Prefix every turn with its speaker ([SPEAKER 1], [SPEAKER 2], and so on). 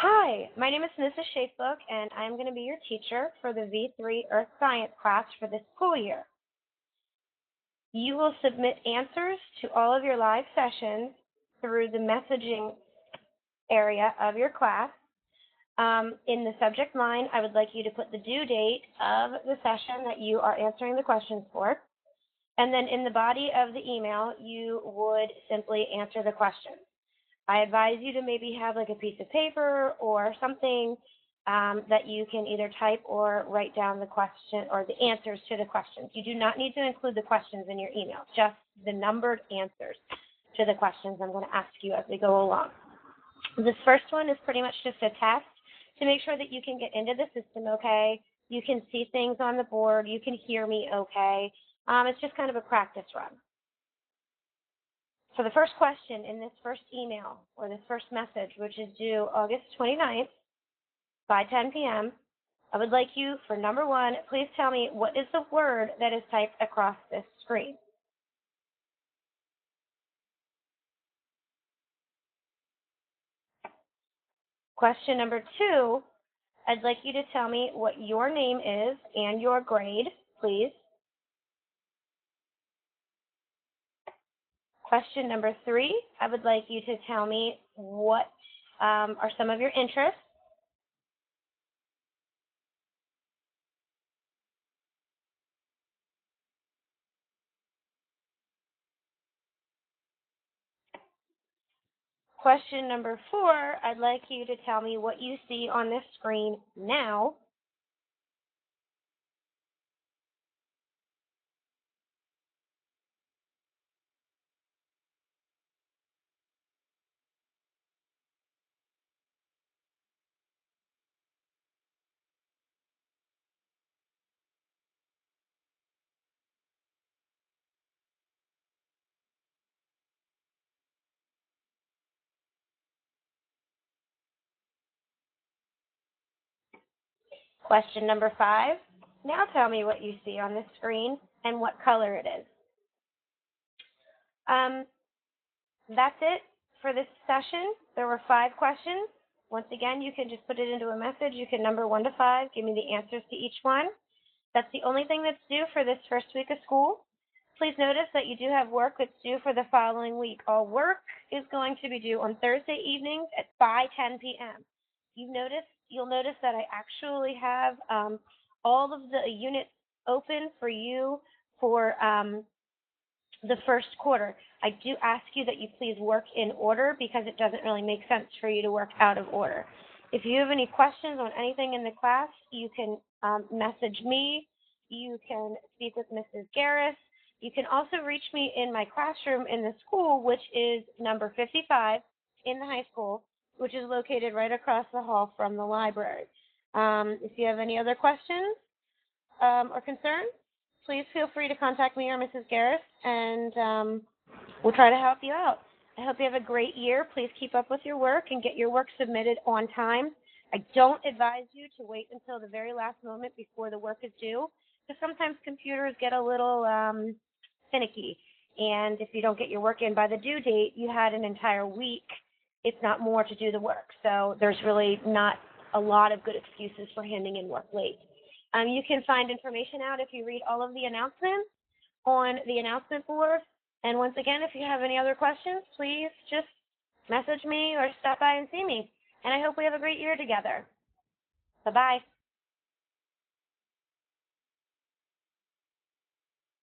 [SPEAKER 1] Hi, my name is Mrs. Shafebook, and I'm going to be your teacher for the V3 Earth Science class for this school year. You will submit answers to all of your live sessions through the messaging area of your class. In the subject line, I would like you to put the due date of the session that you are answering the questions for. And then in the body of the email, you would simply answer the questions. I advise you to maybe have like a piece of paper or something that you can either type or write down the question or the answers to the questions. You do not need to include the questions in your email, just the numbered answers to the questions I'm going to ask you as we go along. This first one is pretty much just a test to make sure that you can get into the system okay. You can see things on the board. You can hear me okay. It's just kind of a practice run. So the first question in this first email or this first message, which is due August 29th by 10 p.m., I would like you, for number one, please tell me what is the word that is typed across this screen. Question number two, I'd like you to tell me what your name is and your grade, please. Question number three, I would like you to tell me what are some of your interests. Question number four, I'd like you to tell me what you see on this screen now. Question number five, now tell me what you see on this screen and what color it is. That's it for this session. There were 5 questions. Once again, you can just put it into a message. You can number 1 to 5, give me the answers to each one. That's the only thing that's due for this first week of school. Please notice that you do have work that's due for the following week. All work is going to be due on Thursday evenings by 10 p.m. You'll notice that I actually have all of the units open for you for the first quarter. I do ask you that you please work in order because it doesn't really make sense for you to work out of order. If you have any questions on anything in the class, you can message me. You can speak with Mrs. Garris. You can also reach me in my classroom in the school, which is number 55 in the high school, which is located right across the hall from the library. If you have any other questions or concerns, please feel free to contact me or Mrs. Garris, and we'll try to help you out. I hope you have a great year. Please keep up with your work and get your work submitted on time. I don't advise you to wait until the very last moment before the work is due, because sometimes computers get a little finicky, and if you don't get your work in by the due date, you had an entire week, if not more, to do the work. So there's really not a lot of good excuses for handing in work late. You can find information out if you read all of the announcements on the announcement board. And once again, if you have any other questions, please just message me or stop by and see me. And I hope we have a great year together. Bye-bye.